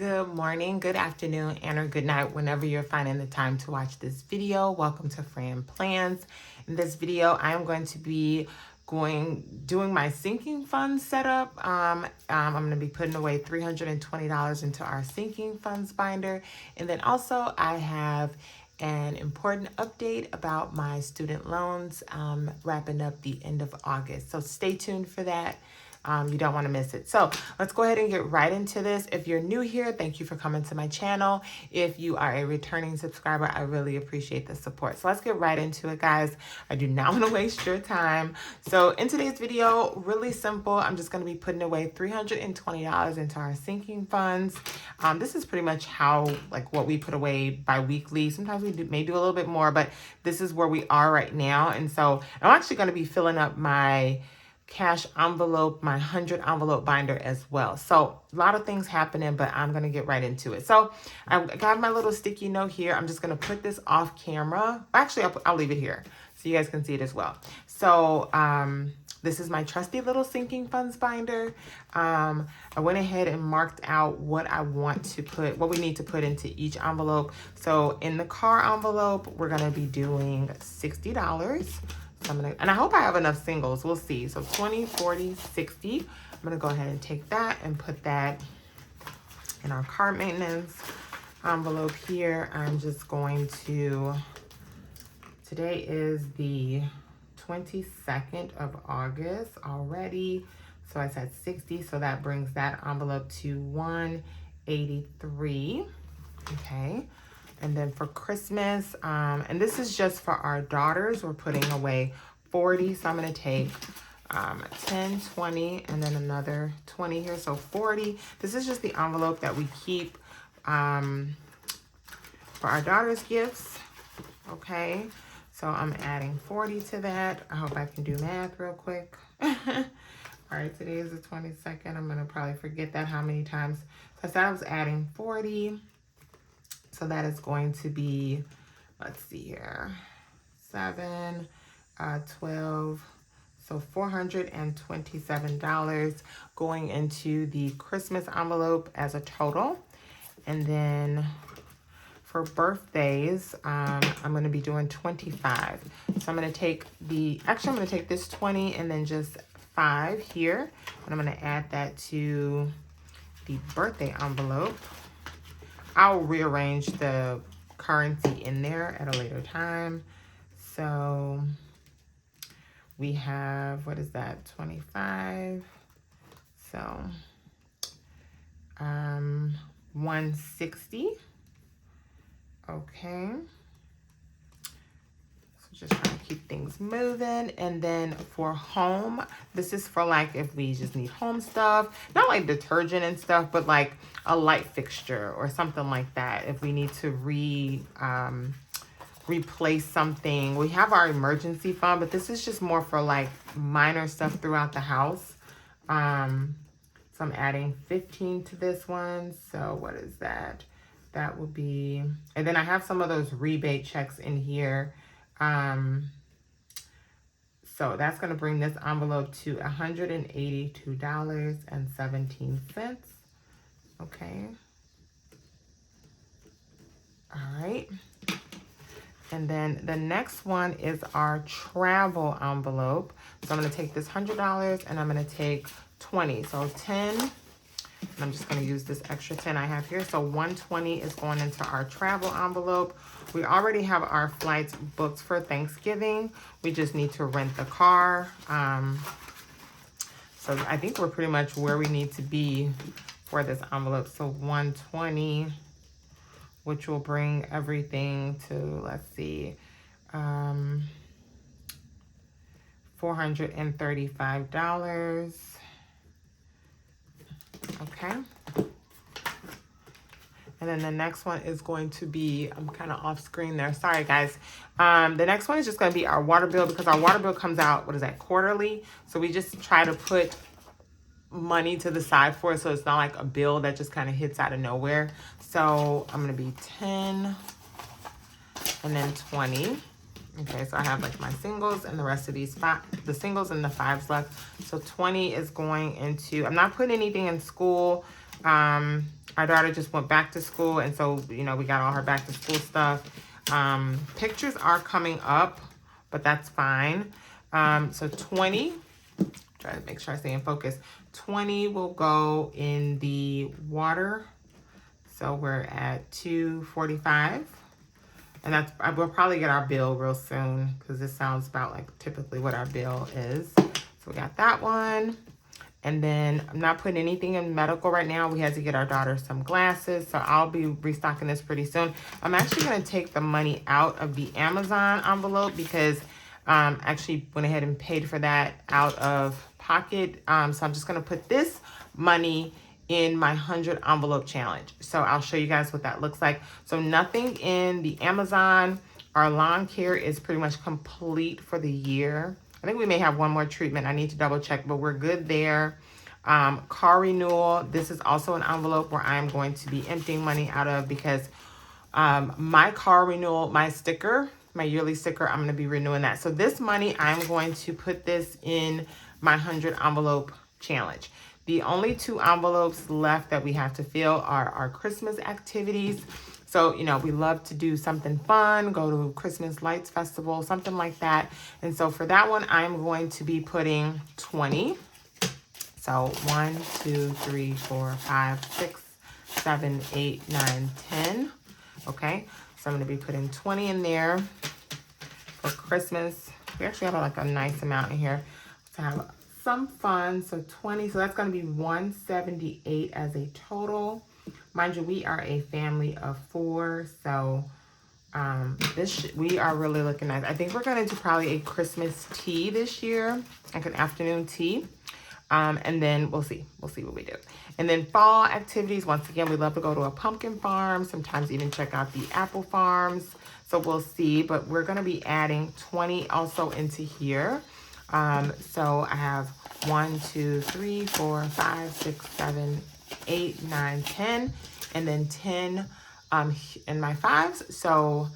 Good morning, good afternoon, and or good night whenever you're finding the time to watch this video. Welcome to Fran Plans. In this video, I am going to be doing my sinking funds setup. I'm going to be putting away $320 into our sinking funds binder. And then also I have an important update about my student loans wrapping up the end of August. So stay tuned for that. You don't want to miss it. So let's go ahead and get right into this. If you're new here, thank you for coming to my channel. If you are a returning subscriber, I really appreciate the support. So let's get right into it, guys. I do not want to waste your time. So in today's video, really simple. I'm just going to be putting away $320 into our sinking funds. This is pretty much how, like, what we put away bi-weekly. Sometimes we may do a little bit more, but this is where we are right now. And so I'm actually going to be filling up my cash envelope, my 100 envelope binder as well. So a lot of things happening, but I'm going to get right into it. So I got my little sticky note here. I'm just going to put this off camera. Actually, I'll leave it here so you guys can see it as well. So this is my trusty little sinking funds binder. I went ahead and marked out what I want to put, what we need to put into each envelope. So in the car envelope, we're going to be doing $60. So and I hope I have enough singles. We'll see. So 20, 40, 60. I'm going to go ahead and take that and put that in our car maintenance envelope here. I'm just going to, today is the 22nd of August already. So I said 60. So that brings that envelope to 183. Okay. And then for Christmas, and this is just for our daughters, we're putting away 40. So I'm going to take 10, 20, and then another 20 here. So 40. This is just the envelope that we keep for our daughters' gifts. Okay. So I'm adding 40 to that. I hope I can do math real quick. All right. Today is the 22nd. I'm going to probably forget that how many times. So I said I was adding 40. So that is going to be, let's see here, 7, 12, so $427 going into the Christmas envelope as a total. And then for birthdays, I'm going to be doing 25. So I'm going to take I'm going to take this 20 and then just 5 here. And I'm going to add that to the birthday envelope. I'll rearrange the currency in there at a later time. So we have, what is that, 25. So 160. Okay. Just trying to keep things moving. And then for home, this is for like if we just need home stuff, not like detergent and stuff, but like a light fixture or something like that. If we need to replace something, we have our emergency fund, but this is just more for like minor stuff throughout the house. So I'm adding 15 to this one. So what is that? That would be, and then I have some of those rebate checks in here. So that's going to bring this envelope to $182.17. Okay. All right. And then the next one is our travel envelope. So I'm going to take this $100 and I'm going to take 20. So 10. And I'm just going to use this extra 10 I have here. So 120 is going into our travel envelope. We already have our flights booked for Thanksgiving. We just need to rent the car. So I think we're pretty much where we need to be for this envelope. So 120, which will bring everything to, let's see, $435. Okay. And then the next one is going to be, I'm kind of off screen there. Sorry, guys. The next one is just going to be our water bill because our water bill comes out, what is that, quarterly? So we just try to put money to the side for it so it's not like a bill that just kind of hits out of nowhere. So I'm going to be 10 and then 20. Okay, so I have like my singles and the rest of these the singles and the 5s left. So 20 is going into, I'm not putting anything in school. Our daughter just went back to school, and so, you know, we got all her back to school stuff. Pictures are coming up, but that's fine. So 20, try to make sure I stay in focus. 20 will go in the water. So we're at 245. And that's, we'll probably get our bill real soon because this sounds about like typically what our bill is. So we got that one. And then I'm not putting anything in medical right now. We had to get our daughter some glasses. So I'll be restocking this pretty soon. I'm actually going to take the money out of the Amazon envelope because I actually went ahead and paid for that out of pocket. So I'm just going to put this money in my 100 envelope challenge. So I'll show you guys what that looks like. So nothing in the Amazon. Our lawn care is pretty much complete for the year. I think we may have one more treatment. I need to double check, but we're good there. Car renewal. This is also an envelope where I'm going to be emptying money out of because my car renewal, my sticker, my yearly sticker, I'm going to be renewing that. So this money, I'm going to put this in my 100 envelope challenge. The only 2 envelopes left that we have to fill are our Christmas activities. So, you know, we love to do something fun, go to Christmas Lights Festival, something like that. And so for that one, I'm going to be putting 20. So 1, 2, 3, 4, 5, 6, 7, 8, 9, 10. Okay, so I'm going to be putting 20 in there for Christmas. We actually have like a nice amount in here to have some fun. So 20, so that's going to be 178 as a total. Mind you, we are a family of 4, so we are really looking nice. I think we're going to do probably a Christmas tea this year, like an afternoon tea. And then we'll see what we do. And then fall activities, once again, we love to go to a pumpkin farm, sometimes even check out the apple farms. So we'll see, but we're going to be adding 20 also into here. So I have 1, 2, 3, 4, 5, 6, 7, 8, 9, 10, and then 10 in my 5s. So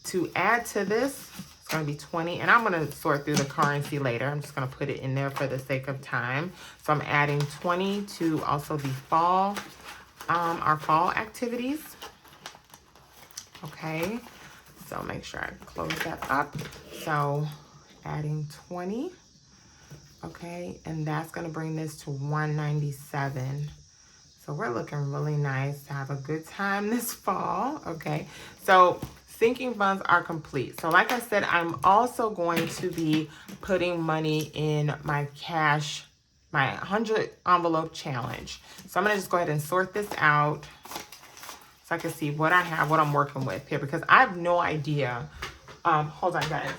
to add to this, it's going to be 20, and I'm going to sort through the currency later. I'm just going to put it in there for the sake of time. So I'm adding 20 to also the fall, our fall activities. Okay, so make sure I close that up. So adding 20. Okay, and that's going to bring this to 197. So we're looking really nice to have a good time this fall. Okay, so sinking funds are complete. So like I said, I'm also going to be putting money in my cash, my 100 envelope challenge. So I'm going to just go ahead and sort this out so I can see what I have, what I'm working with here, because I have no idea. Hold on, guys.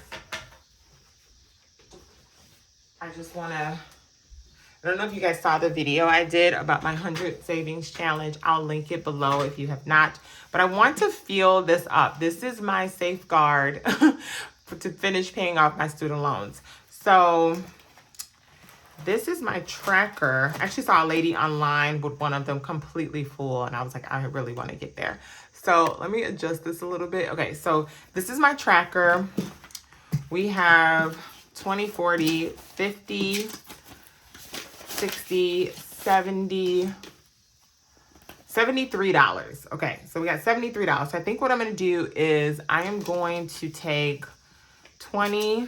I just want to, I don't know if you guys saw the video I did about my 100 savings challenge. I'll link it below if you have not. But I want to fill this up. This is my safeguard to finish paying off my student loans. So this is my tracker. I actually saw a lady online with one of them completely full, and I was like, I really want to get there. So let me adjust this a little bit. Okay, so this is my tracker. We have 20, 40, 50, 60, 70, $73. Okay, so we got $73. So I think what I'm going to do is I am going to take 20.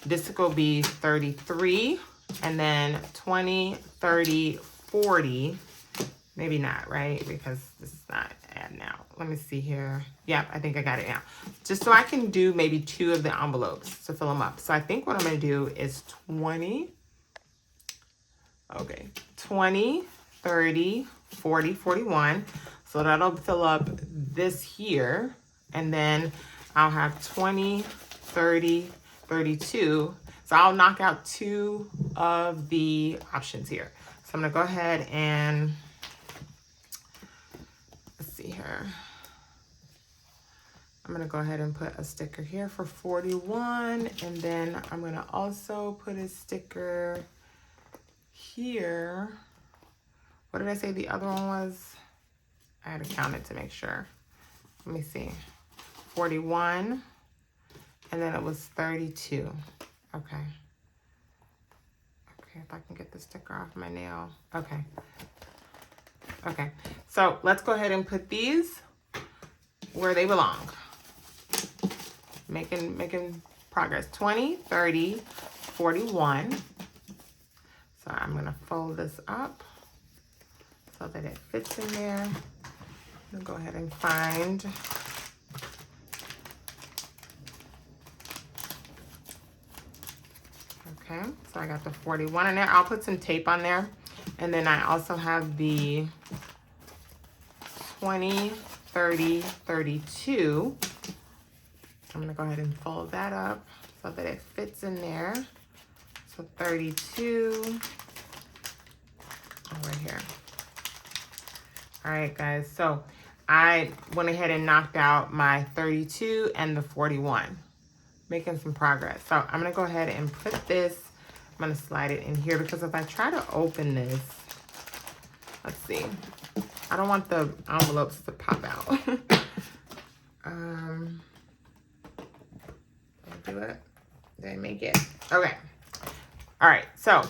This will be 33. And then 20, 30, 40. Maybe not, right? Because this is not adding out. Let me see here. Yep, I think I got it now. Just so I can do maybe 2 of the envelopes to fill them up. So I think what I'm going to do is 20. Okay, 20, 30, 40, 41. So that'll fill up this here. And then I'll have 20, 30, 32. So I'll knock out 2 of the options here. So I'm going to go ahead and, let's see here. I'm going to go ahead and put a sticker here for 41. And then I'm going to also put a sticker here. What did I say the other one was? I had to count it to make sure. Let me see. 41. And then it was 32. Okay. Okay, if I can get the sticker off my nail. Okay. Okay, so let's go ahead and put these where they belong. Making progress. 20, 30, 41. So I'm going to fold this up so that it fits in there. I'll go ahead and find okay, so I got the 41 in there. I'll put some tape on there. And then I also have the 20, 30, 32. I'm gonna go ahead and fold that up so that it fits in there. So 32, right here. All right, guys, so I went ahead and knocked out my 32 and the 41, making some progress. So I'm gonna go ahead and put this, I'm gonna slide it in here because if I try to open this, let's see, I don't want the envelopes to pop out. Did I do it? Did I make it? Okay. All right, so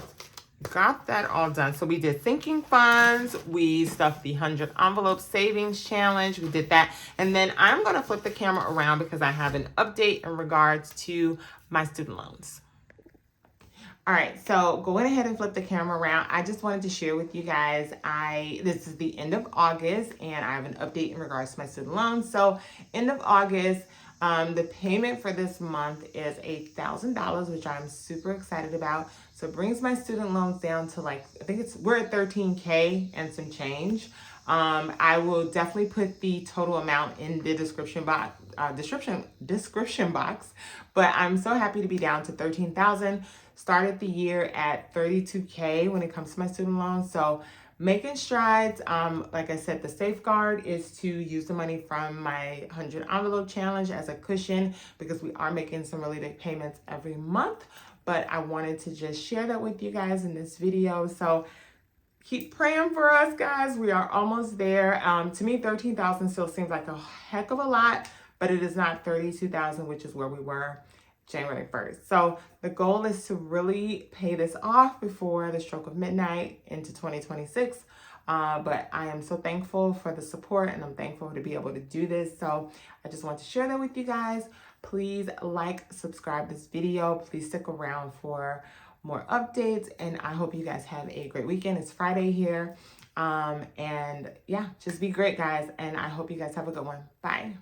got that all done. So we did sinking funds, we stuffed the 100 envelope savings challenge, we did that. And then I'm gonna flip the camera around because I have an update in regards to my student loans. All right, so going ahead and flip the camera around, I just wanted to share with you guys, this is the end of August and I have an update in regards to my student loans. So end of August, the payment for this month is $1,000, which I'm super excited about. So it brings my student loans down to like, we're at 13K and some change. I will definitely put the total amount in the description box, but I'm so happy to be down to 13,000. Started the year at 32K when it comes to my student loans. So making strides. Like I said, the safeguard is to use the money from my 100 envelope challenge as a cushion because we are making some really big payments every month. But I wanted to just share that with you guys in this video. So keep praying for us, guys. We are almost there. To me, 13,000 still seems like a heck of a lot, but it is not 32,000, which is where we were January 1st. So the goal is to really pay this off before the stroke of midnight into 2026. But I am so thankful for the support and I'm thankful to be able to do this. So I just want to share that with you guys. Please like, subscribe this video. Please stick around for more updates. And I hope you guys have a great weekend. It's Friday here. And yeah, just be great, guys. And I hope you guys have a good one. Bye.